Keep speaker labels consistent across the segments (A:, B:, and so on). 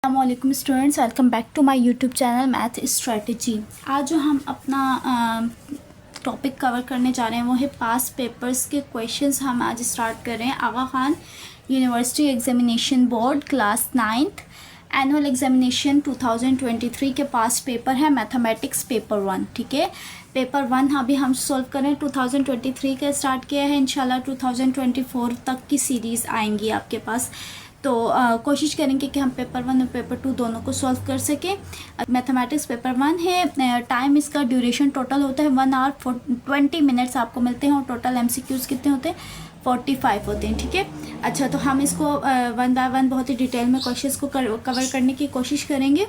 A: अस्सलामुअलैकुम students, welcome back to my YouTube channel math strategy. आज जो हम अपना टॉपिक कवर करने जा रहे हैं वो है पास पेपर्स के क्वेश्चंस। हम आज स्टार्ट कर रहे हैं Aga Khan university examination board class 9th annual examination 2023 के पास पेपर है मैथमेटिक्स पेपर 1। ठीक है, पेपर 1 अभी हम सॉल्व करें। 2023 का स्टार्ट किया है, इंशाल्लाह 2024 तक की सीरीज़ आएंगी आपके पास। तो कोशिश करेंगे कि हम पेपर 1 और पेपर 2 दोनों को सॉल्व कर सकें। मैथमेटिक्स पेपर 1 है, टाइम इसका ड्यूरेशन टोटल होता है 1 hour 20 minutes आपको मिलते हैं और टोटल MCQs कितने होते हैं 45 होते हैं। ठीक है, अच्छा तो हम इसको 1 by 1 बहुत ही डिटेल में क्वेश्चंस को कवर करने की कोशिश करेंगे।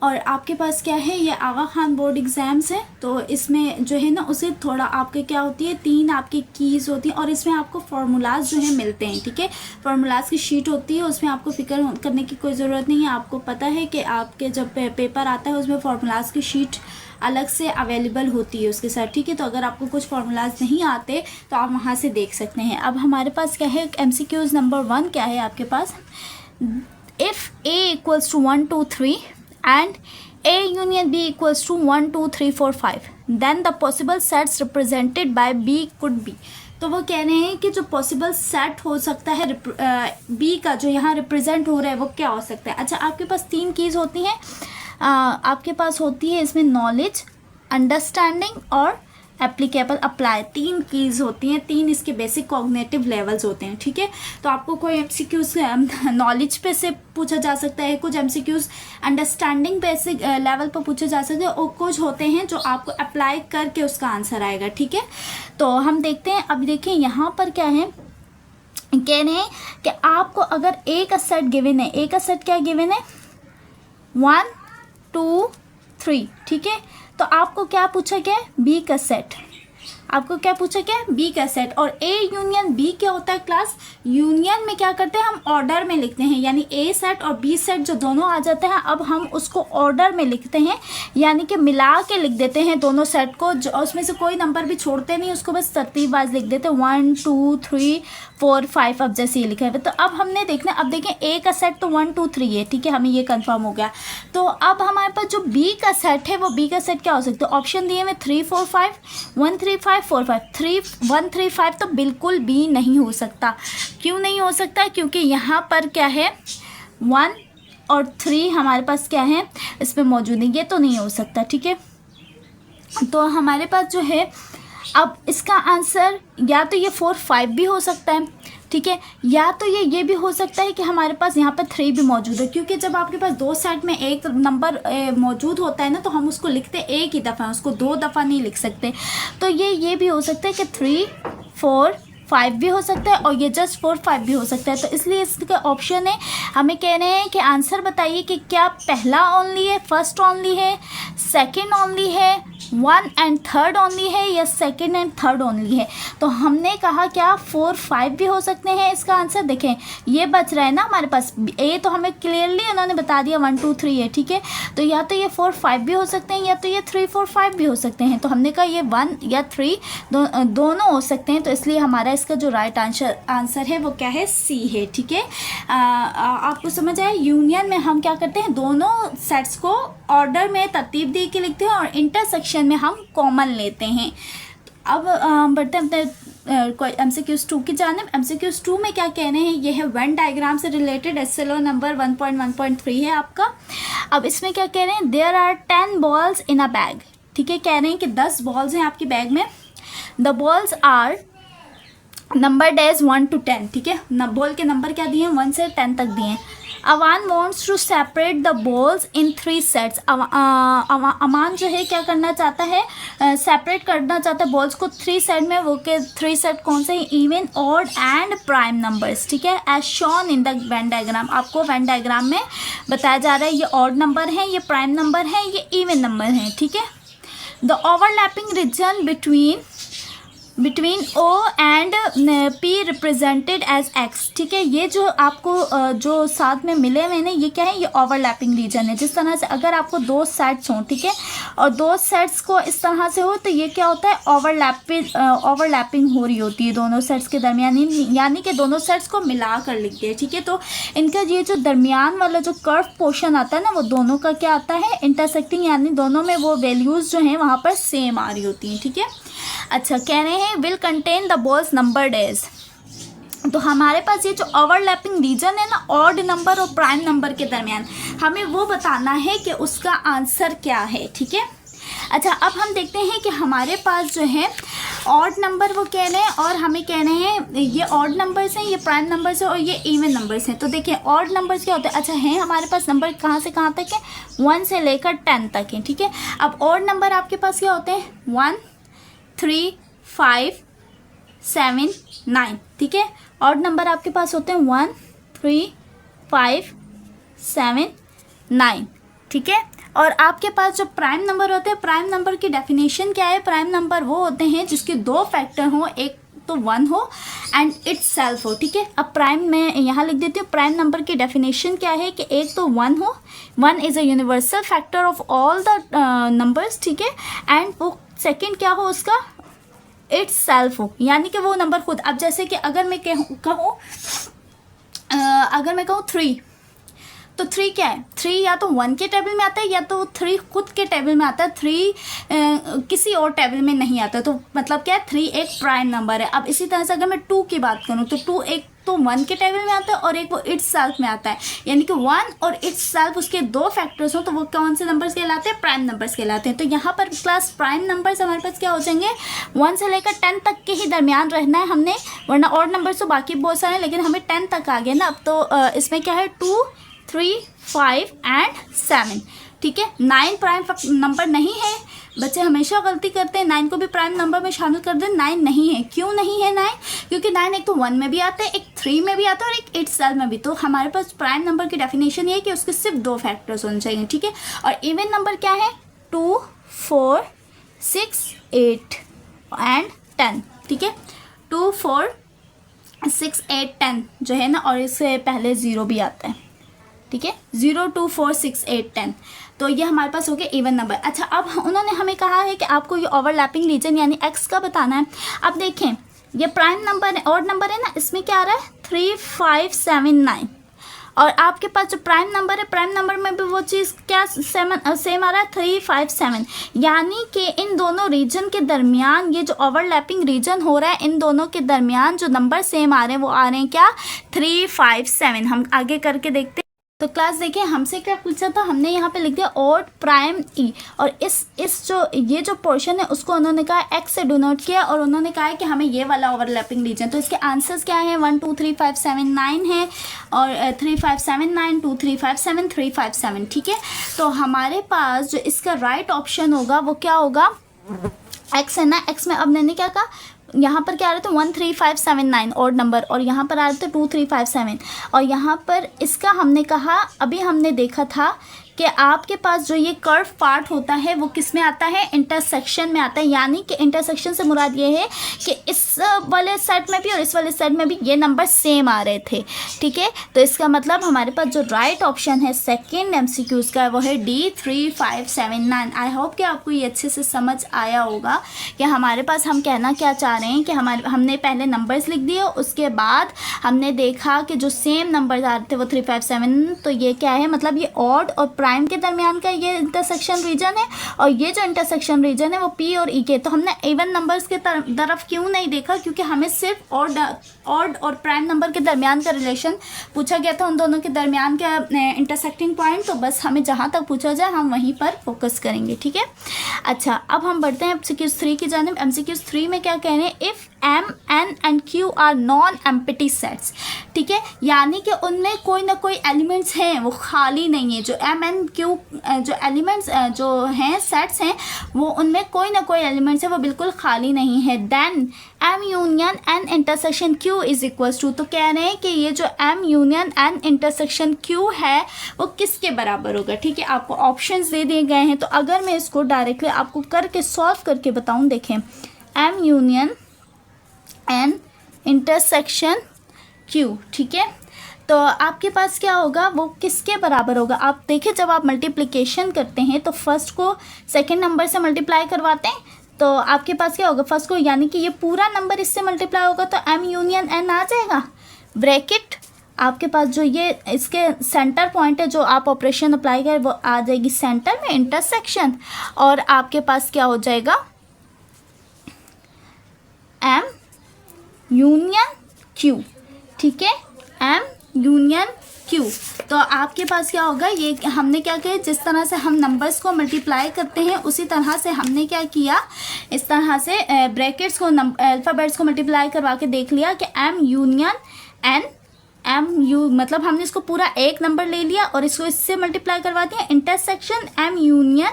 A: और आपके पास क्या है, ये आगा खान बोर्ड एग्ज़ाम्स है, तो इसमें जो है ना उसे थोड़ा आपके क्या होती है 3 आपकी कीज़ होती हैं और इसमें आपको फार्मूलाज जो है मिलते हैं। ठीक है, फार्मूलाज की शीट होती है, उसमें आपको फिक्र करने की कोई ज़रूरत नहीं है। आपको पता है कि आपके जब पेपर आता है उसमें फार्मूलाज की शीट अलग से अवेलेबल होती है उसके साथ। ठीक है, तो अगर आपको कुछ फार्मूलाज नहीं आते तो आप वहाँ से देख सकते हैं। अब हमारे पास क्या है, MCQs नंबर 1 क्या है आपके पास, if A equals to 1 2 3 and A union B equals to 1 2 3 4 5 then the possible sets represented by B could be। तो वो कह रहे हैं कि जो पॉसिबल सेट हो सकता है B का जो यहाँ रिप्रेजेंट हो रहा है वो क्या हो सकता है। अच्छा, आपके पास 3 कीज़ होती हैं, आपके पास होती है इसमें नॉलेज, अंडरस्टैंडिंग और एप्लीकेबल अप्लाई। 3 कीज़ होती हैं, 3 इसके बेसिक कॉग्निटिव लेवल्स होते हैं। ठीक है, तो आपको कोई MCQs नॉलेज पे से पूछा जा सकता है, कुछ MCQs अंडरस्टैंडिंग बेसिक लेवल पर पूछे जा सकते हैं और कुछ होते हैं जो आपको अप्लाई करके उसका आंसर आएगा। ठीक है, तो हम देखते हैं। अब देखिए यहाँ पर क्या है, कह रहे हैं कि आपको अगर A का सेट गिवन है, A का सेट क्या गिवन है 1 2 3। ठीक है, तो आपको क्या पूछा गया है B का सेट, आपको क्या पूछा गया है B का सेट। और A यूनियन B क्या होता है क्लास, यूनियन में क्या करते हैं हम ऑर्डर में लिखते हैं, यानी A सेट और B सेट जो दोनों आ जाते हैं अब हम उसको ऑर्डर में लिखते हैं, यानी कि मिला के लिख देते हैं दोनों सेट को, जो उसमें से कोई नंबर भी छोड़ते नहीं, उसको बस तरतीब वाइज लिख देते हैं 1 2 3 4 5। अब जैसे ये लिखा है तो अब हमने देखना, अब देखें A का सेट तो 1 2 3 है। ठीक है, हमें ये कंफर्म हो गया। तो अब हमारे पास जो B का सेट है वो B का सेट क्या हो सकता है, ऑप्शन दिए हुए 3 4 5 1 3 5 4 5 3 1 3 5 तो बिल्कुल भी नहीं हो सकता। क्यों नहीं हो सकता, क्योंकि यहाँ पर क्या है 1 और 3 हमारे पास क्या है इसमें मौजूद है, ये तो नहीं हो सकता। ठीक है, तो हमारे पास जो है अब इसका आंसर या तो ये 4 5 भी हो सकता है। ठीक है, या तो ये भी हो सकता है कि हमारे पास यहाँ पर 3 भी मौजूद है, क्योंकि जब आपके पास 2 सेट में एक नंबर मौजूद होता है ना तो हम उसको लिखते एक ही दफ़ा, उसको 2 दफ़ा नहीं लिख सकते। तो ये भी हो सकता है कि 3 4 5 भी हो सकता है और ये जस्ट 4 5 भी हो सकता है। तो इसलिए इसका ऑप्शन है, हमें कह रहे हैं कि आंसर बताइए कि क्या पहला ओनली है, फर्स्ट ओनली है, सेकंड ओनली है, 1 and 3rd ओनली है या 2nd and 3rd ओनली है। तो हमने कहा क्या 4 5 भी हो सकते हैं इसका आंसर। देखें ये बच रहा है ना हमारे पास, A तो हमें क्लियरली उन्होंने बता दिया 1 2 3 है। ठीक है, तो या तो ये 4 5 भी हो सकते हैं या तो ये 3 4 5 भी हो सकते हैं। तो हमने कहा ये 1 या 3 दोनों हो सकते हैं, तो इसलिए हमारा इसका जो राइट आंसर है वो क्या है C है। ठीक है, आपको समझ आया, यूनियन में हम क्या करते हैं दोनों सेट्स को ऑर्डर में तरतीब दे के लिखते हैं और इंटरसेक्शन में हम कॉमन लेते हैं। अब बढ़ते हैं अपने MCQs 2 की जानिब। MCQs 2 में क्या कहने हैं, ये है वेन डायग्राम से रिलेटेड, SLO नंबर 1.1.3 है आपका। अब इसमें क्या कह रहे हैं, there are 10 balls in a bag। ठीक है, कह रहे हैं कि 10 बॉल्स हैं आपकी बैग में, the balls are number dash 1 to 10। ठीक है, बॉल के नंबर क्या दिए हैं 1 से 10 तक दिए हैं। Awan wants to separate the balls in 3 sets. Aman जो है क्या करना चाहता है, सेपरेट करना चाहता है बॉल्स को 3 सेट में। वो के 3 सेट कौन से, even odd and prime numbers. ठीक है, as shown in the Venn diagram, आपको वेन डायग्राम में बताया जा रहा है ये ऑड नंबर है, ये प्राइम नंबर है, ये इवन नंबर है। ठीक है, the overlapping region between between O and P represented as X. ठीक है, ये जो आपको जो साथ में मिले हुए हैं ये क्या है, ये ओवरलैपिंग रीजन है। जिस तरह से अगर आपको दो सेट्स हों, ठीक है, और दो सेट्स को इस तरह से हो तो ये क्या होता है, ओवरलैपिंग हो रही होती है दोनों सेट्स के दरमियान, यानी कि दोनों सेट्स को मिला कर लिखते हैं। ठीक है, तो इनका ये जो दरमियान वाला जो कर्व पोर्शन आता है ना, वो दोनों का क्या आता है, इंटरसेक्टिंग, यानी दोनों में वो वैल्यूज़ जो हैं वहाँ पर सेम आ रही होती हैं। ठीक है, अच्छा, कह रहे हैं will contain the balls numbered as. तो हमारे पास ये जो ओवरलैपिंग रीजन है ना, ऑड नंबर और प्राइम नंबर के दरमियान, हमें वो बताना है कि उसका आंसर क्या है। ठीक है, अच्छा, अब हम देखते हैं कि हमारे पास जो है ऑड नंबर वो कह रहे हैं और हमें कह रहे हैं ये ऑड नंबर्स हैं, ये प्राइम नंबर्स हैं और ये इवन नंबर्स हैं। तो देखिए ऑड नंबर्स क्या होते हैं, अच्छा है हमारे पास नंबर कहाँ से कहाँ तक है, 1 से लेकर 10 तक है। ठीक है, अब ऑड नंबर आपके पास क्या होते हैं, 1 3 5 7 9। ठीक है, ऑड नंबर आपके पास होते हैं 1 3 5 7 9। ठीक है, और आपके पास जो प्राइम नंबर होते हैं, प्राइम नंबर की डेफिनेशन क्या है, प्राइम नंबर वो होते हैं जिसके दो फैक्टर हों, एक तो 1 हो एंड इट्स सेल्फ हो। ठीक है, अब प्राइम मैं यहाँ लिख देती हूँ, प्राइम नंबर की डेफिनेशन क्या है कि एक तो 1 हो, 1 is a universal factor of all the numbers. ठीक है, एंड वो सेकेंड क्या हो उसका, इट्स सेल्फ हो, यानी कि वो नंबर खुद। अब जैसे कि अगर मैं कहूँ 3, तो 3 क्या है, 3 या तो 1 के टेबल में आता है या तो 3 खुद के टेबल में आता है, 3 किसी और टेबल में नहीं आता। तो मतलब क्या है, 3 एक प्राइम नंबर है। अब इसी तरह से अगर मैं 2 की बात करूँ तो 2 एक तो 1 के टेबल में आता है और एक वो इट्स सेल्फ में आता है, यानी कि 1 और इट्स सेल्फ उसके दो फैक्टर्स हो तो वो कौन से नंबर्स कहलाते हैं, प्राइम नंबर्स कहलाते हैं। तो यहाँ पर क्लास प्राइम नंबर्स हमारे पास क्या हो जाएंगे, 1 से लेकर 10 तक के ही दरमियान रहना है हमने, वरना ऑड नंबर्स तो बाकी बहुत सारे हैं लेकिन हमें 10 तक आ गए ना। अब तो इसमें क्या है, 2 3 5 एंड 7। ठीक है, 9 प्राइम नंबर नहीं है, बच्चे हमेशा गलती करते हैं, 9 को भी प्राइम नंबर में शामिल कर दें, 9 नहीं है। क्यों नहीं है 9, क्योंकि 9 एक तो 1 में भी आता है, एक 3 में भी आता है और एक 8 सेल में भी। तो हमारे पास प्राइम नंबर की डेफिनेशन ये है कि उसके सिर्फ दो फैक्टर्स होने चाहिए। ठीक है, और इवन नंबर क्या है, 2 4 6 8 एंड 10। ठीक है, 2 4 6 8 10 जो है ना, और इससे पहले 0 भी आता है। ठीक है, 0 2 4 6 8 10, तो ये हमारे पास हो गया इवन नंबर। अच्छा, अब उन्होंने हमें कहा है कि आपको ये ओवरलैपिंग रीजन यानी एक्स का बताना है। अब देखें, ये प्राइम नंबर है, ऑड नंबर है ना, इसमें क्या आ रहा है, 3 5 7 9, और आपके पास जो प्राइम नंबर है, प्राइम नंबर में भी वो चीज़ क्या सेम आ रहा है, 3 5 7, यानी कि इन दोनों रीजन के दरमियान ये जो ओवरलैपिंग रीजन हो रहा है, इन दोनों के दरमियान जो नंबर सेम आ रहे हैं वो आ रहे हैं क्या, 3 5 7। हम आगे करके देखते हैं। तो क्लास देखिए, हमसे क्या पूछा था, हमने यहाँ पे लिख दिया ऑड प्राइम ई, और इस जो ये जो पोर्शन है उसको उन्होंने कहा एक्स से डिनोट किया, और उन्होंने कहा है कि हमें ये वाला ओवरलैपिंग रीजन। तो इसके आंसर्स क्या है, 1 2 3 5 7 9 है, और 3 5 7 9 2 3 5 7 3 5 7। ठीक है, तो हमारे पास जो इसका राइट ऑप्शन होगा वो क्या होगा, एक्स है ना, एक्स में अब मैंने क्या कहा, यहाँ पर क्या आ रहे थे 1 3 5 7 9 ऑड नंबर, और यहाँ पर आ रहे थे 2 3 5 7, और यहाँ पर इसका हमने कहा, अभी हमने देखा था कि आपके पास जो ये कर्व पार्ट होता है वो किस में आता है, इंटरसेक्शन में आता है। यानी कि इंटरसेक्शन से मुराद ये है कि इस वाले सेट में भी और इस वाले सेट में भी ये नंबर सेम आ रहे थे। ठीक है, तो इसका मतलब हमारे पास जो राइट ऑप्शन है सेकेंड MCQs का वो है D 3 5 7 9। आई होप कि आपको ये अच्छे से समझ आया होगा कि हमारे पास हम कहना क्या चाह रहे हैं कि हमने पहले नंबर्स लिख दिए, उसके बाद हमने देखा कि जो सेम नंबर आ रहे थे वो 3 5 7, तो ये क्या है, मतलब ये ऑड और प्राइम के दरमियान का ये इंटरसेक्शन रीजन है, और ये जो इंटरसेक्शन रीजन है वो P और E के। तो हमने इवन नंबर्स के तरफ क्यों नहीं देखा, क्योंकि हमें सिर्फ ऑड और प्राइम नंबर के दरमियान का रिलेशन पूछा गया था, उन दोनों के दरमियान का इंटरसेक्टिंग पॉइंट। तो बस हमें जहाँ तक पूछा जाए हम वहीं पर फोकस करेंगे। ठीक है, अच्छा, अब हम बढ़ते हैं MCQs 3 की जानिब। MCQs 3 में क्या कह रहे हैं, if M N and Q are non empty sets. ठीक है, यानी कि उनमें कोई ना कोई एलिमेंट्स हैं वो खाली नहीं है। जो M N Q जो एलिमेंट्स जो हैं सेट्स हैं वो उनमें कोई ना कोई एलिमेंट्स है वो बिल्कुल खाली नहीं है। Then M union N intersection Q is equals to, तो कह रहे हैं कि ये जो M union N intersection Q है वो किसके बराबर होगा। ठीक है, आपको ऑप्शंस दे दिए गए हैं, तो अगर मैं इसको डायरेक्टली आपको करके सॉल्व करके बताऊं, देखें M union N intersection Q, ठीक है। तो आपके पास क्या होगा, वो किसके बराबर होगा, आप देखिए जब आप मल्टीप्लिकेशन करते हैं तो फर्स्ट को सेकंड नंबर से मल्टीप्लाई करवाते हैं, तो आपके पास क्या होगा, फर्स्ट को यानी कि ये पूरा नंबर इससे मल्टीप्लाई होगा तो m यूनियन n आ जाएगा। ब्रैकेट आपके पास जो ये इसके सेंटर पॉइंट है, जो आप ऑपरेशन अप्लाई करें वो आ जाएगी सेंटर में, इंटरसेक्शन, और आपके पास क्या हो जाएगा m यूनियन q, ठीक है, m यूनियन q। तो आपके पास क्या होगा, ये हमने क्या किया, जिस तरह से हम नंबर्स को मल्टीप्लाई करते हैं उसी तरह से हमने क्या किया, इस तरह से ब्रैकेट्स को अल्फ़ाबेट्स को मल्टीप्लाई करवा के देख लिया कि m union n, m u मतलब हमने इसको पूरा एक नंबर ले लिया और इसको इससे मल्टीप्लाई करवा दिया, इंटरसेक्शन m यूनियन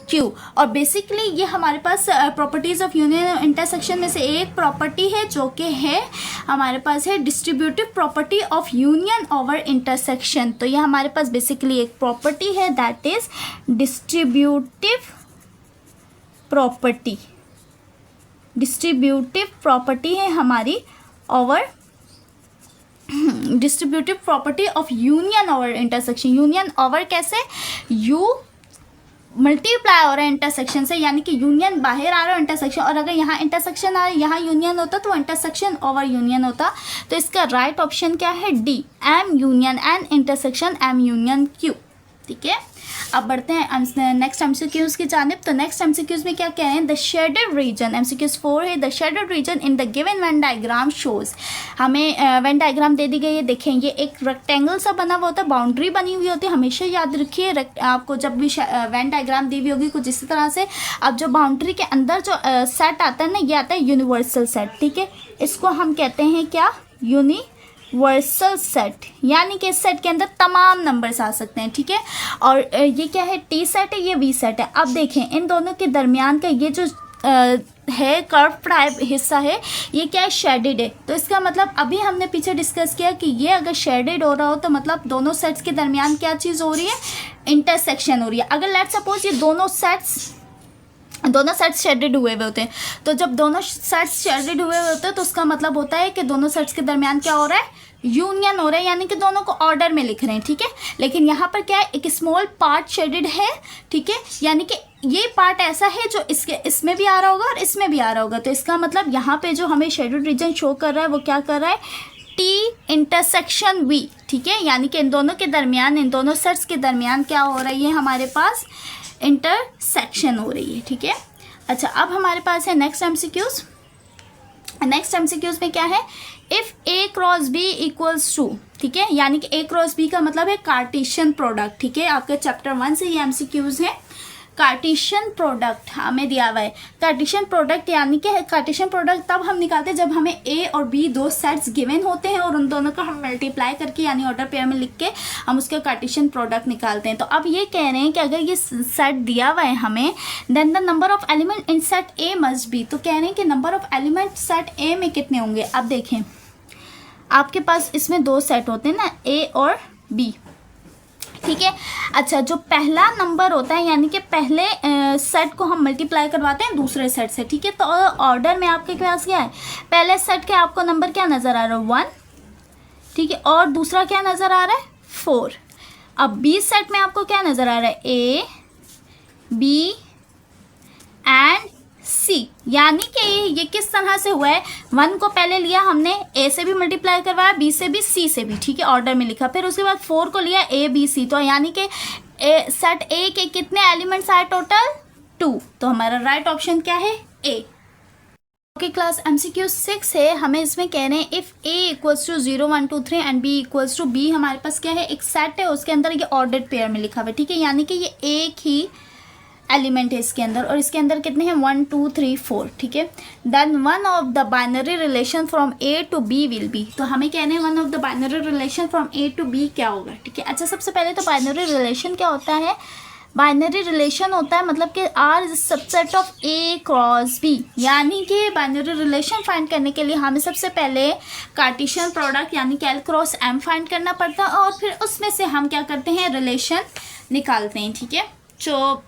A: q। और बेसिकली ये हमारे पास प्रॉपर्टीज़ ऑफ यूनियन और इंटरसेक्शन में से एक प्रॉपर्टी है जो कि है हमारे पास है distributive property of union over intersection. तो ये हमारे पास बेसिकली एक प्रॉपर्टी है, that is distributive property. Distributive property है हमारी over distributive property of union over intersection. Union over कैसे, यू मल्टीप्लाई हो रहा है इंटरसेक्शन से, यानी कि यूनियन बाहर आ रहा है इंटरसेक्शन, और अगर यहाँ इंटरसेक्शन आ रहा है यहाँ यूनियन होता तो इंटरसेक्शन ओवर यूनियन होता। तो इसका राइट ऑप्शन क्या है, D, M union N intersection M union Q, ठीक है। अब बढ़ते हैं नेक्स्ट एमसीक्यूज की जानिब। तो नेक्स्ट एमसीक्यूज में क्या कह रहे हैं, द शेडेड रीजन, एमसीक्यूज 4 है, the shaded region in the given Venn diagram shows. हमें वेन डायग्राम दे दी गई है, देखें ये एक रेक्टेंगल सा बना हुआ होता है, बाउंड्री बनी हुई होती है, हमेशा याद रखिए आपको जब भी वेन डायग्राम दी हुई होगी कुछ इसी तरह से। अब जो बाउंड्री के अंदर जो सेट आता है ना, ये आता है यूनिवर्सल सेट, ठीक है, इसको हम कहते हैं क्या, यूनिवर्सल सेट, यानी कि इस सेट के अंदर तमाम नंबर्स आ सकते हैं, ठीक है। और ये क्या है, टी सेट है, ये वी सेट है। अब देखें इन दोनों के दरमियान का ये जो है कर्व टाइप हिस्सा है, ये क्या है, शेडेड है। तो इसका मतलब अभी हमने पीछे डिस्कस किया कि ये अगर शेडेड हो रहा हो तो मतलब दोनों सेट्स के दरमियान क्या चीज़ हो रही है, इंटरसेक्शन हो रही है। अगर लेट्स सपोज ये दोनों सेट्स शेडेड हुए होते हैं, तो जब दोनों सेट्स शेडेड हुए होते हैं तो उसका मतलब होता है कि दोनों सेट्स के दरमियान क्या हो रहा है, यूनियन हो रहा है, यानी कि दोनों को ऑर्डर में लिख रहे हैं, ठीक है। लेकिन यहाँ पर क्या है, एक स्मॉल पार्ट शेडेड है, ठीक है, यानी कि ये पार्ट ऐसा है जो इसमें भी आ रहा होगा और इसमें भी आ रहा होगा। तो इसका मतलब यहाँ पे जो हमें शेडेड रीजन शो कर रहा है वो क्या कर रहा है, टी इंटरसेक्शन वी, ठीक है, यानी कि इन दोनों के दरमियान, इन दोनों सेट्स के दरमियान क्या हो रही है, हमारे पास इंटरसेक्शन हो रही है, ठीक है। अच्छा, अब हमारे पास है नेक्स्ट एमसीक्यूज। नेक्स्ट एमसीक्यूज में क्या है, if A cross B equals to, ठीक है, यानी कि ए क्रॉस बी का मतलब है कार्टेशियन प्रोडक्ट, ठीक है, आपके चैप्टर 1 से ये एमसीक्यूज है। कार्टेशियन प्रोडक्ट हमें दिया हुआ है, कार्टेशियन प्रोडक्ट यानी कि कार्टेशियन प्रोडक्ट तब हम निकालते हैं जब हमें ए और बी दो सेट्स गिवन होते हैं और उन दोनों को हम मल्टीप्लाई करके यानी ऑर्डर पेयर में लिख के हम उसका कार्टेशियन प्रोडक्ट निकालते हैं। तो अब ये कह रहे हैं कि अगर ये सेट दिया हुआ है हमें, then the number of element in set A must be. तो कह रहे हैं कि number of element set A में कितने होंगे। अब देखें आपके पास इसमें दो सेट होते हैं ना, ए और बी, ठीक है। अच्छा, जो पहला नंबर होता है यानी कि पहले सेट को हम मल्टीप्लाई करवाते हैं दूसरे सेट से, ठीक है। तो ऑर्डर में आपके पास क्या है, पहले सेट के आपको नंबर क्या नज़र आ रहा है, 1, ठीक है, और दूसरा क्या नज़र आ रहा है, 4। अब बी सेट में आपको क्या नज़र आ रहा है, ए, बी एंड सी, यानी कि ये किस तरह से हुआ है, 1 को पहले लिया हमने, ए से भी मल्टीप्लाई करवाया, बी से भी, सी से भी, ठीक है, ऑर्डर में लिखा, फिर उसके बाद 4 को लिया, ए बी सी, तो यानी कि सेट ए के कितने एलिमेंट्स आए टोटल, 2। तो हमारा राइट ऑप्शन क्या है, ए। ओके क्लास, एमसीक्यू 6 है, हमें इसमें कह रहे हैं if A equals to 0 1 2 3 and B equals to B. हमारे पास क्या है, एक सेट है, उसके अंदर ये ऑर्डर्ड पेयर में लिखा हुआ है, ठीक है, यानी कि ये एक ही एलिमेंट है इसके अंदर, और इसके अंदर कितने हैं, 1 2 3 4, ठीक है। Then one of the binary relation from A to B will be. तो हमें कहने हैं one of the binary relation from A to B क्या होगा, ठीक है। अच्छा, सबसे पहले तो बाइनरी रिलेशन क्या होता है, बाइनरी रिलेशन होता है मतलब कि R is subset of A cross B, यानी कि बाइनरी रिलेशन फाइंड करने के लिए हमें सबसे पहले कार्टेशियन प्रोडक्ट यानी कि एल क्रॉस एम फाइंड करना पड़ता है, और फिर उसमें से हम क्या करते हैं, रिलेशन निकालते हैं, ठीक है। जो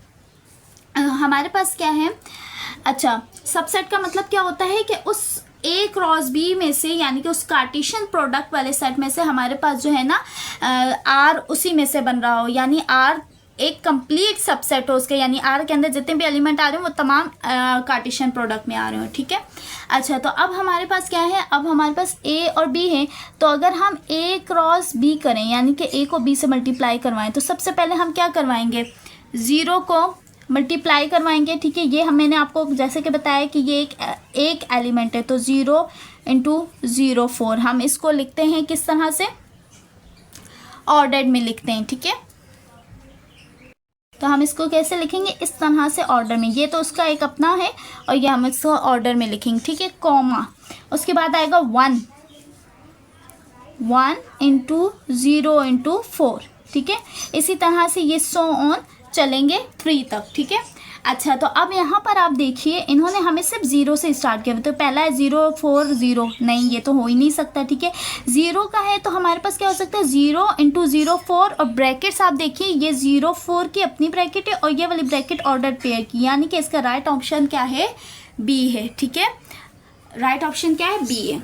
A: हमारे पास क्या है, अच्छा, सबसेट का मतलब क्या होता है कि उस ए क्रॉस बी में से यानी कि उस कार्टेशियन प्रोडक्ट वाले सेट में से हमारे पास जो है ना आर उसी में से बन रहा हो, यानी आर एक कंप्लीट सबसेट हो उसके, यानी आर के अंदर जितने भी एलिमेंट आ रहे हो वो तमाम कार्टेशियन प्रोडक्ट में आ रहे हो। ठीक है, अच्छा तो अब हमारे पास क्या है, अब हमारे पास ए और बी है। तो अगर हम ए क्रॉस बी करें यानी कि ए को बी से मल्टीप्लाई करवाएं, तो सबसे पहले हम क्या करवाएंगे, ज़ीरो को मल्टीप्लाई करवाएंगे। ठीक है, ये मैंने आपको जैसे कि बताया कि ये एक एलिमेंट है, तो 0 इंटू 0 4। हम इसको लिखते हैं किस तरह से, ऑर्डर्ड में लिखते हैं। ठीक है, तो हम इसको कैसे लिखेंगे, इस तरह से ऑर्डर में। ये तो उसका एक अपना है और ये हम इसको ऑर्डर में लिखेंगे। ठीक है, कॉमा, उसके बाद आएगा 1 इंटू 0 इंटू 4। ठीक है, इसी तरह से ये सो ऑन चलेंगे 3 तक। ठीक है, अच्छा तो अब यहाँ पर आप देखिए इन्होंने हमें सिर्फ 0 से स्टार्ट किया, तो पहला है 0 4 0, नहीं ये तो हो ही नहीं सकता। ठीक है, 0 का है तो हमारे पास क्या हो सकता है, 0 इंटू 0 4, और ब्रैकेट्स आप देखिए ये 0 4 की अपनी ब्रैकेट है और ये वाली ब्रैकेट ऑर्डर पेयर की, यानी कि इसका राइट ऑप्शन क्या है, बी है। ठीक है, राइट ऑप्शन क्या है, बी है।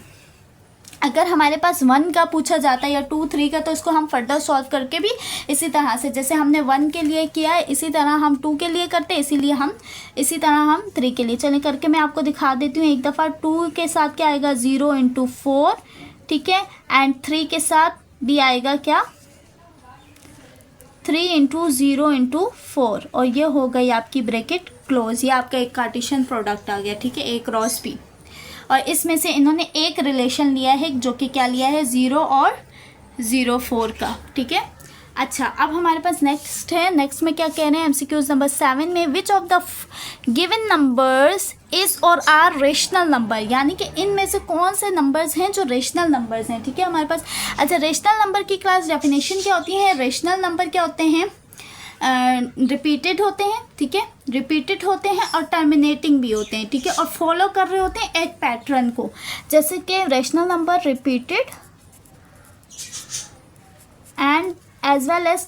A: अगर हमारे पास 1 का पूछा जाता है या 2 3 का, तो इसको हम फर्दर सॉल्व करके भी इसी तरह से, जैसे हमने 1 के लिए किया है इसी तरह हम 2 के लिए करते हैं, इसीलिए हम इसी तरह हम 3 के लिए। चलें करके मैं आपको दिखा देती हूँ एक दफ़ा। 2 के साथ क्या आएगा, 0 इंटू 4। ठीक है, एंड 3 के साथ भी आएगा क्या, 3 इंटू 0 इंटू 4, और ये हो गई आपकी ब्रैकेट क्लोज। ये आपका एक कार्टेशियन प्रोडक्ट आ गया। ठीक है, ए क्रॉस बी, और इसमें से इन्होंने एक रिलेशन लिया है जो कि क्या लिया है, 0 और 0 4 का। ठीक है, अच्छा अब हमारे पास नेक्स्ट है, नेक्स्ट में क्या कह रहे हैं, एमसीक्यूज नंबर 7 में, which of the given numbers is और आर रेशनल नंबर, यानी कि इनमें से कौन से नंबर्स हैं जो रेशनल नंबर्स हैं। ठीक है, हमारे पास अच्छा रेशनल नंबर की क्लास डेफिनेशन क्या होती है, रेशनल नंबर क्या होते हैं, रिपीटेड होते हैं। ठीक है, रिपीटेड होते हैं और टर्मिनेटिंग भी होते हैं। ठीक है, और फॉलो कर रहे होते हैं एक पैटर्न को, जैसे कि rational number repeated and as well as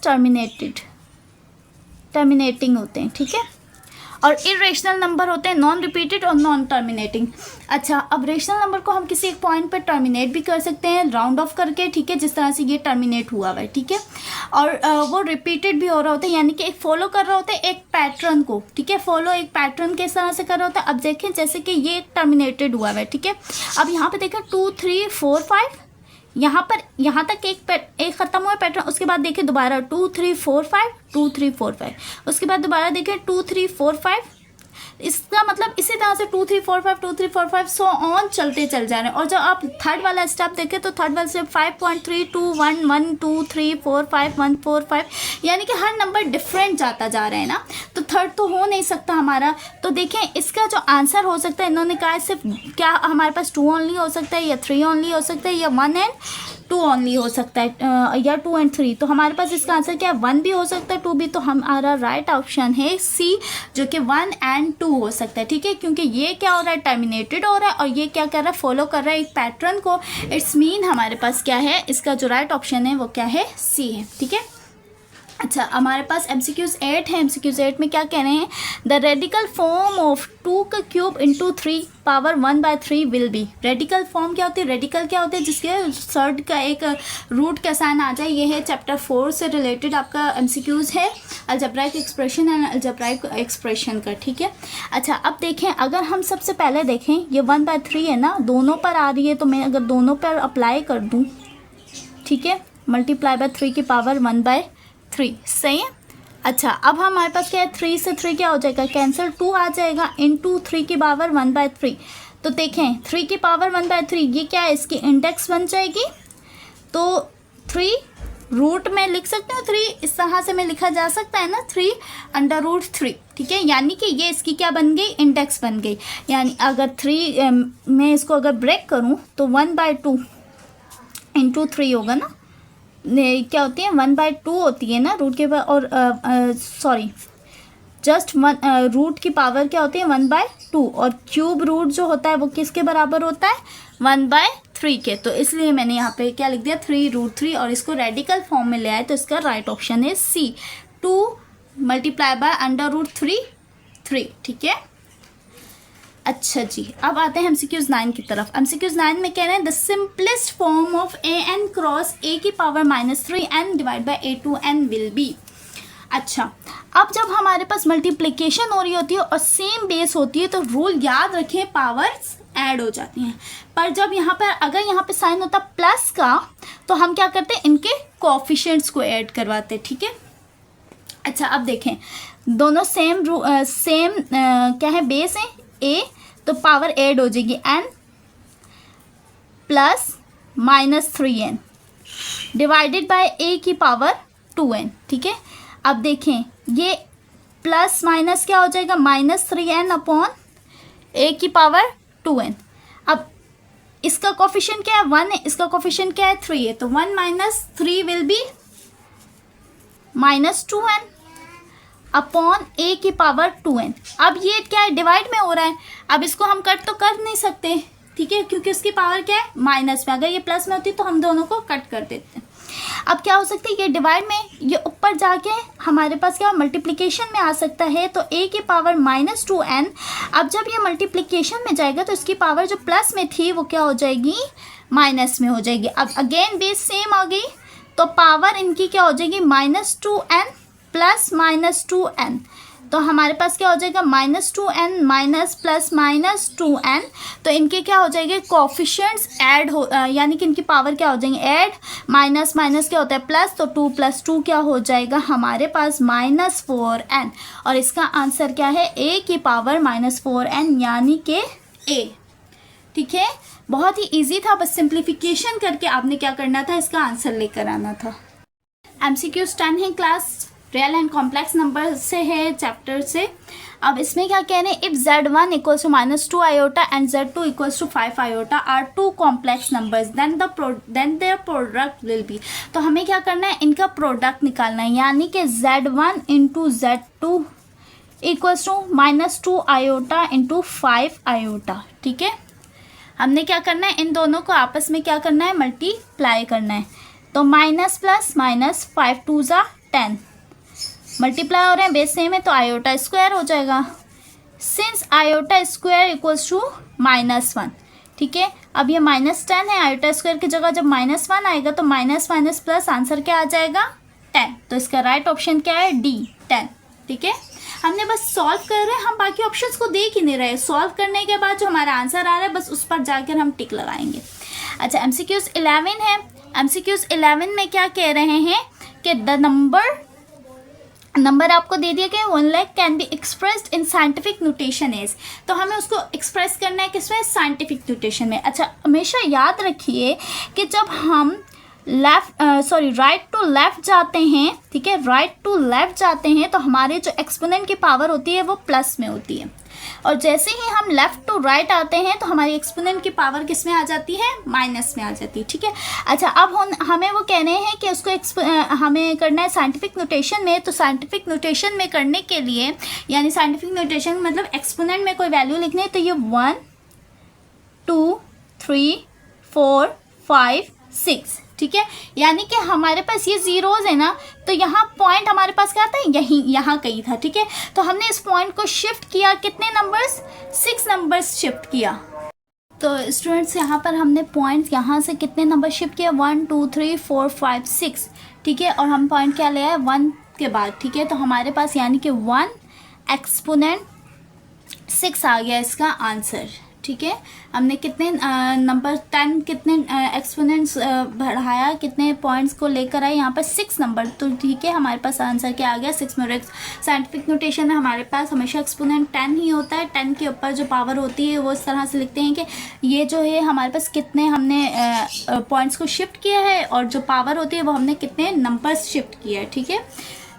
A: terminating होते हैं। ठीक है, और इरेशनल नंबर होते हैं नॉन रिपीटेड और नॉन टर्मिनेटिंग। अच्छा, अब रेशनल नंबर को हम किसी एक पॉइंट पर टर्मिनेट भी कर सकते हैं राउंड ऑफ करके। ठीक है, जिस तरह से ये टर्मिनेट हुआ हुआ है। ठीक है, और वो रिपीटेड भी हो रहा होता है, यानी कि एक फॉलो कर रहा होता है एक पैटर्न को। ठीक है, फॉलो एक पैटर्न किस तरह से कर रहा होता है, अब देखें जैसे कि ये एक टर्मिनेटेड हुआ है। ठीक है, अब यहाँ पे देखें 2 3 4 5, यहाँ पर यहाँ तक एक ख़त्म हुआ पैटर्न, उसके बाद देखें दोबारा 2 3 4 5 2 3 4 5, उसके बाद दोबारा देखें 2 3 4 5। इसका मतलब इसी तरह से 2 3 4 5 2 3 4 5 सो ऑन चलते चल जा रहे हैं। और जब आप थर्ड वाला स्टेप देखें तो थर्ड वाला स्टेप 5.3 2 1 1 2 3 4 5 1 4 5, यानी कि हर नंबर डिफरेंट जाता जा रहा है ना, तो थर्ड तो हो नहीं सकता हमारा। तो देखें इसका जो आंसर हो सकता है, इन्होंने कहा सिर्फ क्या हमारे पास 2 ओनली हो सकता है या 3 ओनली हो सकता है या 1 एंड 2 ओनली हो सकता है या 2 एंड 3। तो हमारे पास इसका आंसर क्या है, 1 भी हो सकता है 2 भी। तो हमारा राइट ऑप्शन है सी, जो कि 1 एंड 2 हो सकता है। ठीक है, क्योंकि ये क्या हो रहा है, टर्मिनेटेड हो रहा है, और ये क्या कर रहा है, फॉलो कर रहा है एक पैटर्न को। इट्स मीन हमारे पास क्या है, इसका जो राइट ऑप्शन है वो क्या है, सी है। ठीक है, अच्छा हमारे पास MCQs 8 है। MCQs 8 में क्या कह रहे हैं, द रेडिकल फॉर्म ऑफ 2 का cube into 3 power 1/3 will be. Radical form क्या होती है, रेडिकल क्या होती है, जिसके सर्ड का एक रूट का साइन आ जाए। ये है चैप्टर 4 से रिलेटेड आपका MCQs है, algebraic expression and algebraic expression का। ठीक है, अच्छा अब देखें, अगर हम सबसे पहले देखें ये 1/3 है ना, दोनों पर आ रही है, तो मैं अगर दोनों पर अप्लाई कर दूँ, ठीक है, मल्टीप्लाई बाय 3 की पावर 1/3, सही है। अच्छा अब हमारे पास क्या है, 3 से 3 क्या हो जाएगा, कैंसिल, 2 आ जाएगा इंटू 3 की पावर 1/3। तो देखें 3 की पावर 1/3 ये क्या है, इसकी इंडेक्स बन जाएगी। तो 3 रूट में लिख सकते हो, 3 इस तरह से में लिखा जा सकता है ना, 3/√3। ठीक है, यानी कि ये इसकी क्या बन गई, इंडेक्स बन गई। यानी अगर 3 मैं इसको अगर ब्रेक करूँ तो 1/2 इंटू 3 होगा ना, क्या होती है 1/2 होती है ना रूट के और सॉरी जस्ट रूट की पावर क्या होती है 1/2, और क्यूब रूट जो होता है वो किसके बराबर होता है, 1/3 के। तो इसलिए मैंने यहाँ पे क्या लिख दिया, 3√3, और इसको रेडिकल फॉर्म में ले आए, तो इसका राइट ऑप्शन है सी, 2 × √3 3। ठीक है, अच्छा जी, अब आते हैं एमसीक्यूज 9 की तरफ। एमसीक्यूज 9 में कह रहे हैं the simplest form of a n cross a की power -3n divide by a2n will be. अच्छा, अब जब हमारे पास मल्टीप्लिकेशन हो रही होती है और सेम बेस होती है तो रूल याद रखें, पावर्स ऐड हो जाती हैं। पर जब यहाँ पर अगर यहाँ पे साइन होता प्लस का तो हम क्या करते हैं, इनके कोएफिशिएंट्स को ऐड करवाते, ठीक है। अच्छा, अब देखें दोनों सेम क्या है, बेस है a, तो पावर ऐड हो जाएगी n plus -3n divided by a की पावर 2n, ठीक है। अब देखें ये प्लस माइनस क्या हो जाएगा, -3n अपॉन a की पावर 2n। अब इसका कोफिशिएंट क्या है, 1 है, इसका कोफिशिएंट क्या है, 3 है, तो 1 minus 3 will be -2n upon a की पावर 2n। अब ये क्या है, डिवाइड में हो रहा है, अब इसको हम कट तो कर नहीं सकते, ठीक है, क्योंकि उसकी पावर क्या है, माइनस में। अगर ये प्लस में होती तो हम दोनों को कट कर देते। अब क्या हो सकता है, ये डिवाइड में, ये ऊपर जाके हमारे पास क्या मल्टीप्लिकेशन में आ सकता है, तो a की पावर -2n। अब जब ये मल्टीप्लिकेशन में जाएगा तो इसकी पावर जो प्लस में थी वो क्या हो जाएगी, माइनस में हो जाएगी। अब अगेन बेस सेम आ गई तो पावर इनकी क्या हो जाएगी, -2n प्लस -2n, तो हमारे पास क्या हो जाएगा, -2n माइनस प्लस -2n, तो इनके क्या हो जाएंगे, कोफिशिएंट्स ऐड हो, यानी कि इनकी पावर क्या हो जाएंगे, ऐड, माइनस माइनस क्या होता है प्लस, तो 2 + 2 क्या हो जाएगा हमारे पास -4n, और इसका आंसर क्या है, a की पावर -4n यानी कि a, ठीक है। बहुत ही इजी था, बस सिंप्लीफिकेशन करके आपने क्या करना था, इसका आंसर लेकर आना था। MCQs 10 है, class real and complex number से है, चैप्टर से। अब इसमें क्या कह रहे हैं, if z1 = -2 iota and z2 = 5 iota are two complex numbers then their product will be। तो हमें क्या करना है, इनका प्रोडक्ट निकालना है, यानी कि z1 × z2 = -2 iota × 5 iota, ठीक है। हमने क्या करना है, इन दोनों को आपस में क्या करना है, मल्टीप्लाई करना है। तो माइनस प्लस माइनस, 5 × 2 = 10, मल्टीप्लाई हो रहे हैं, बेस सेम है तो आयोटा स्क्वायर हो जाएगा। सिंस आयोटा स्क्वायर = -1, ठीक है। अब ये -10 है, आयोटा स्क्वायर की जगह जब -1 आएगा तो माइनस माइनस प्लस आंसर क्या आ जाएगा, 10। तो इसका राइट ऑप्शन क्या है, D, 10, ठीक है। हमने बस सॉल्व कर रहे हैं, हम बाकी ऑप्शंस को देख ही नहीं रहे। सॉल्व करने के बाद जो हमारा आंसर आ रहा है बस उस पर जाकर हम टिक लगाएंगे। अच्छा, MCQs 11 है। MCQs 11 में क्या कह रहे हैं कि द नंबर आपको दे दिया गया 1 lakh can be expressed in scientific notation is, तो हमें उसको एक्सप्रेस करना है किसमें, साइंटिफिक नोटेशन में। अच्छा, हमेशा याद रखिए कि जब हम राइट टू लेफ्ट जाते हैं, ठीक है, राइट टू लेफ्ट जाते हैं तो हमारे जो एक्सपोनेंट की पावर होती है वो प्लस में होती है, और जैसे ही हम लेफ्ट टू राइट आते हैं तो हमारी एक्सपोनेंट की पावर किस में आ जाती है, माइनस में आ जाती है, ठीक है। अच्छा, अब हमें वो कहने हैं कि उसको हमें करना है साइंटिफिक नोटेशन में। तो साइंटिफिक नोटेशन में करने के लिए, यानी साइंटिफिक नोटेशन मतलब एक्सपोनेंट में कोई वैल्यू लिखनी है, तो ये 1 2 3 4 5 6, ठीक है। यानी कि हमारे पास ये जीरोज है ना, तो यहाँ पॉइंट हमारे पास क्या आता है, यहाँ कहीं था, ठीक है। तो हमने इस पॉइंट को शिफ्ट किया, कितने नंबर्स, 6 नंबर्स शिफ्ट किया। तो स्टूडेंट्स यहाँ पर हमने पॉइंट यहाँ से कितने नंबर शिफ्ट किया, 1 2 3 4 5 6, ठीक है। और हम पॉइंट क्या ले आए, 1 के बाद, ठीक है। तो हमारे पास यानी कि 1 एक्सपोनेंट 6 आ गया इसका आंसर, ठीक है। हमने कितने नंबर 10 कितने एक्सपोनेंट्स बढ़ाया, कितने पॉइंट्स को लेकर आए, यहाँ पर 6 नंबर, तो ठीक है। हमारे पास आंसर क्या आ गया, 6 में। साइंटिफिक नोटेशन में हमारे पास हमेशा एक्सपोनेंट 10 ही होता है, 10 के ऊपर जो पावर होती है वो इस तरह से लिखते हैं कि ये जो है हमारे पास कितने हमने पॉइंट्स को शिफ्ट किया है, और जो पावर होती है वो हमने कितने नंबर्स शिफ्ट किया है, ठीक है।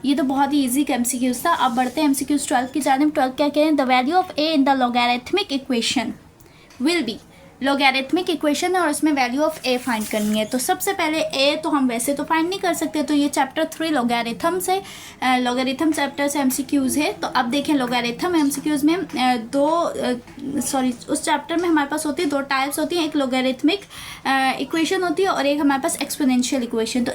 A: ये तो बहुत ही इजी MCQs था। अब बढ़ते हैं MCQs 12 की जानिब। 12 क्या कह रहे हैं, the value of a in the logarithmic equation will be, logarithmic equation है और उसमें वैल्यू ऑफ ए फाइंड करनी है। तो सबसे पहले ए तो हम वैसे तो फाइंड नहीं कर सकते, तो ये चैप्टर 3 लॉगरिथम से लॉगरिथम चैप्टर से एमसीक्यूज़ है। तो अब देखें लॉगरिथम एमसीक्यूज़ में उस चैप्टर में हमारे पास होती है 2 टाइप्स होती हैं, एक लॉगरिथमिक इक्वेशन होती है और एक हमारे पास एक्सपोनेंशियल इक्वेशन। तो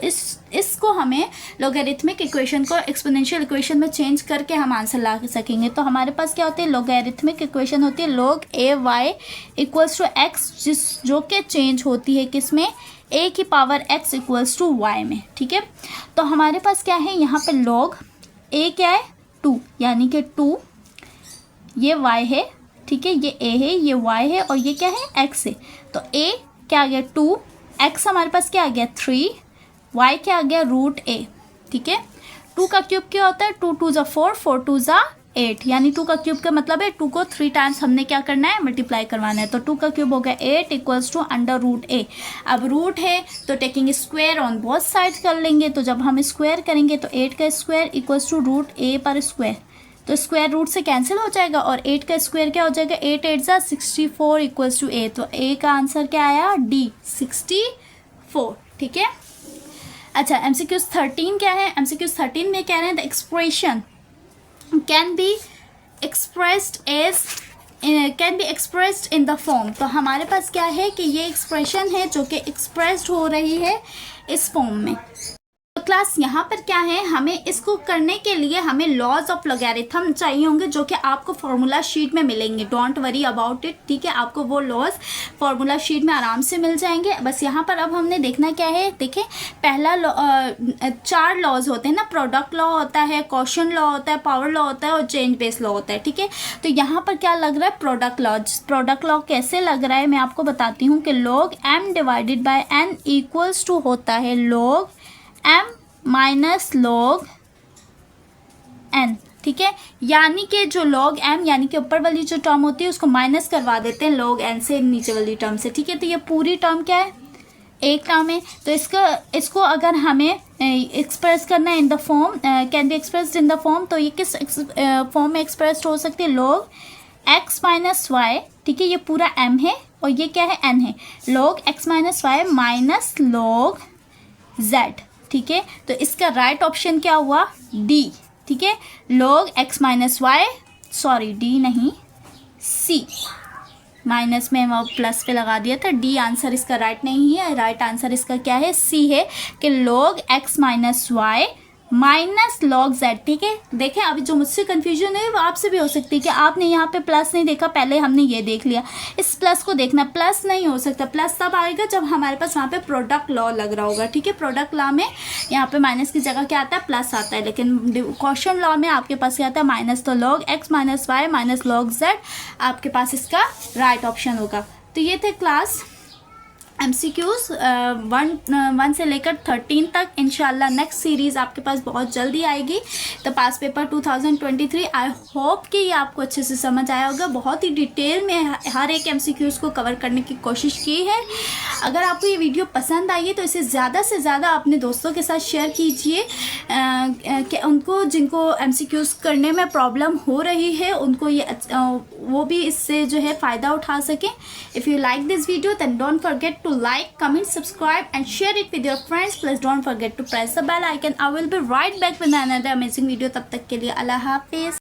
A: इसको हमें लॉगरिथमिक इक्वेशन को एक्सपोनेंशियल इक्वेशन में चेंज करके हम आंसर ला सकेंगे। तो हमारे पास क्या होती है, लॉगरिथमिक इक्वेशन होती है log a y equals to x, जो कि चेंज होती है किस में, a की power x equals to y में। ठीक है, तो हमारे पास क्या है यहाँ पे log a क्या है 2, यानी कि 2, ये y है, ठीक है, ये a है, ये y है और ये क्या है x है। तो a क्या आ गया 2, x हमारे पास क्या आ गया 3, y क्या आ गया √a। ठीक है, 2 का क्यूब क्या होता है, 2 2 ज़ा 4, 4 2 ज़ा 8, यानी 2 का क्यूब का मतलब है 2 को 3 टाइम्स हमने क्या करना है, मल्टीप्लाई करवाना है। तो 2 का क्यूब हो गया 8 इक्वल्स टू √a। अब रूट है तो taking square on both sides कर लेंगे। तो जब हम स्क्वायर करेंगे तो 8 का स्क्वायर इक्वल्स टू √a पर स्क्वायर, तो स्क्वायर रूट से कैंसिल हो जाएगा और 8 का स्क्वायर क्या हो जाएगा, 8 8 ज़ा 64 इक्वल्स टू a। तो a का आंसर क्या आया, D 64। ठीक है, अच्छा एमसीक्यूज 13 क्या है, एमसीक्यूज 13 में कह रहे हैं the expression can be expressed in the form. तो हमारे पास क्या है कि ये एक्सप्रेशन है जो कि एक्सप्रेस्ड हो रही है इस फॉर्म में। तो क्लास यहाँ पर क्या है, हमें इसको करने के लिए हमें लॉज ऑफ लॉगरिथम चाहिए होंगे जो कि आपको फार्मूला शीट में मिलेंगे। डोंट वरी अबाउट इट, ठीक है, आपको वो लॉज फार्मूला शीट में आराम से मिल जाएंगे। बस यहाँ पर अब हमने देखना क्या है, देखें पहला 4 लॉज होते हैं ना, प्रोडक्ट लॉ होता है, क्वोशंट लॉ होता है, पावर लॉ होता है और चेंज बेस लॉ होता है। ठीक है, तो यहाँ पर क्या लग रहा है, प्रोडक्ट लॉ कैसे लग रहा है मैं आपको बताती हूँ कि log m divided by n equals to होता है log m minus log n। ठीक है, यानी कि जो log m यानी कि ऊपर वाली जो टर्म होती है उसको माइनस करवा देते हैं log n से नीचे वाली टर्म से। ठीक है, तो ये पूरी टर्म क्या है, एक टर्म है। तो इसको अगर हमें एक्सप्रेस करना है in the form, can be expressed in the form, तो ये किस फॉर्म में एक्सप्रेस्ड हो सकती है, log x माइनस वाई। ठीक है, ये पूरा m है और ये क्या है, n है, log x minus y minus log z। ठीक है, तो इसका राइट ऑप्शन क्या हुआ, D। ठीक है, log x minus y, sorry D नहीं C, माइनस में वो प्लस पे लगा दिया था, D आंसर इसका राइट नहीं है, राइट आंसर इसका क्या है, C है कि log x minus y minus log z। ठीक है, देखें अभी जो मुझसे कन्फ्यूजन है वो आपसे भी हो सकती है कि आपने यहाँ पे प्लस नहीं देखा, पहले हमने ये देख लिया, इस प्लस को देखना, प्लस नहीं हो सकता, प्लस तब आएगा जब हमारे पास वहाँ पे प्रोडक्ट लॉ लग रहा होगा। ठीक है, प्रोडक्ट लॉ में यहाँ पे माइनस की जगह क्या आता है, प्लस आता है, लेकिन क्वोशंट लॉ में आपके पास क्या आता है, माइनस। तो log x minus y minus log z आपके पास इसका राइट ऑप्शन होगा। तो ये थे क्लास MCQs 1 से लेकर 13 तक। इंशाल्लाह नेक्स्ट सीरीज़ आपके पास बहुत जल्दी आएगी। तो पास पेपर 2023 आई होप कि ये आपको अच्छे से समझ आया होगा। बहुत ही डिटेल में हर एक MCQs को कवर करने की कोशिश की है। अगर आपको ये वीडियो पसंद आई है तो इसे ज़्यादा से ज़्यादा अपने दोस्तों के साथ शेयर कीजिए कि उनको जिनको MCQs करने में प्रॉब्लम हो रही है उनको ये वो भी इससे जो है फ़ायदा उठा सकें। If you like this video then don't forget to like, comment, subscribe and share it with your friends. Please don't forget to press the bell icon. I will be right back with another amazing video. तब तक के लिए अल्लाह हाफिज़।